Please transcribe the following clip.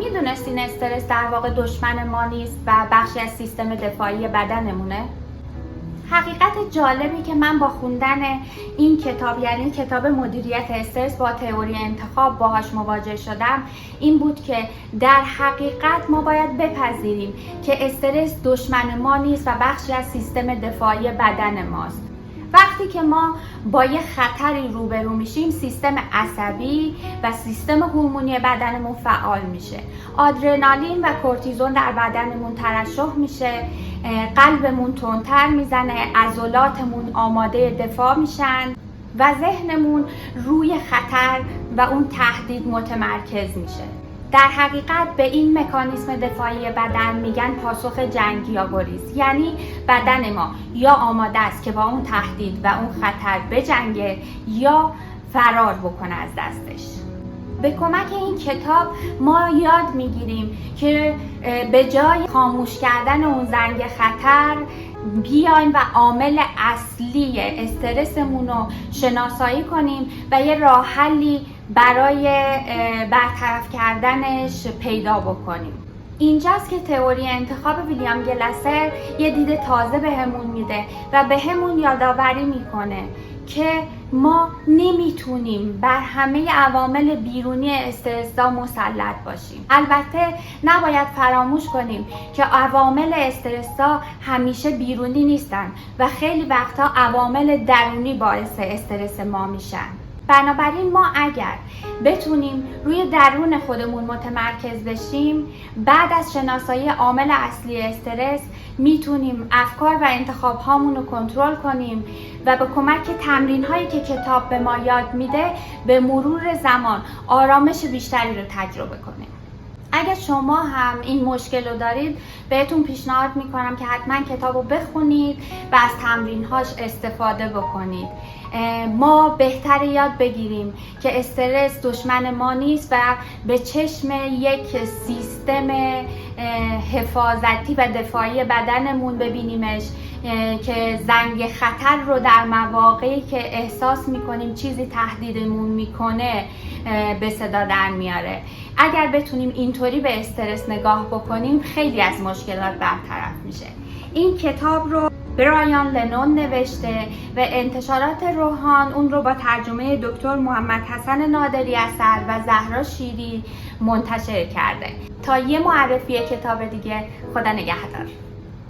میدونستین استرس در واقع دشمن ما نیست و بخشی از سیستم دفاعی بدنمونه؟ حقیقت جالبی که من با خوندن این کتاب، یعنی کتاب مدیریت استرس با تئوری انتخاب، باهاش مواجه شدم این بود که در حقیقت ما باید بپذیریم که استرس دشمن ما نیست و بخشی از سیستم دفاعی بدن ماست. وقتی که ما با یه خطری روبرو میشیم، سیستم عصبی و سیستم هورمونی بدنمون فعال میشه. آدرنالین و کورتیزون در بدنمون ترشح میشه، قلبمون تندتر میزنه، عضلاتمون آماده دفاع میشن و ذهنمون روی خطر و اون تهدید متمرکز میشه. در حقیقت به این مکانیسم دفاعی بدن میگن پاسخ جنگی یا گریز. یعنی بدن ما یا آماده است که با اون تهدید و اون خطر بجنگه یا فرار بکنه از دستش. به کمک این کتاب ما یاد میگیریم که به جای خاموش کردن اون زنگ خطر بیایم و عامل اصلی استرسمون رو شناسایی کنیم و یه راه حلی برای برطرف کردنش پیدا بکنیم. اینجاست که تئوری انتخاب ویلیام گلاسر یه دید تازه بهمون میده و بهمون یادآوری میکنه که ما نمیتونیم بر همه عوامل بیرونی استرس‌زا مسلط باشیم. البته نباید فراموش کنیم که عوامل استرس‌زا همیشه بیرونی نیستن و خیلی وقتا عوامل درونی باعث استرس ما میشن. بنابراین ما اگر بتونیم روی درون خودمون متمرکز بشیم، بعد از شناسایی عامل اصلی استرس میتونیم افکار و انتخاب هامون رو کنترل کنیم و به کمک تمرین هایی که کتاب به ما یاد میده به مرور زمان آرامش بیشتری رو تجربه کنیم. اگر شما هم این مشکل رو دارید، بهتون پیشنهاد میکنم که حتما کتاب رو بخونید و از تمرین‌هاش استفاده بکنید. ما بهتر یاد بگیریم که استرس دشمن ما نیست و به چشم یک سیستم حفاظتی و دفاعی بدنمون ببینیمش که زنگ خطر رو در مواقعی که احساس میکنیم چیزی تهدیدمون میکنه به صدا در میاره. اگر بتونیم اینطوری به استرس نگاه بکنیم، خیلی از مشکلات برطرف میشه. این کتاب رو برایان لنون نوشته و انتشارات روحان اون رو با ترجمه دکتر محمد حسن نادری اسد و زهرا شیری منتشر کرده. تا یه معرفی کتاب دیگه، خدا نگهدار.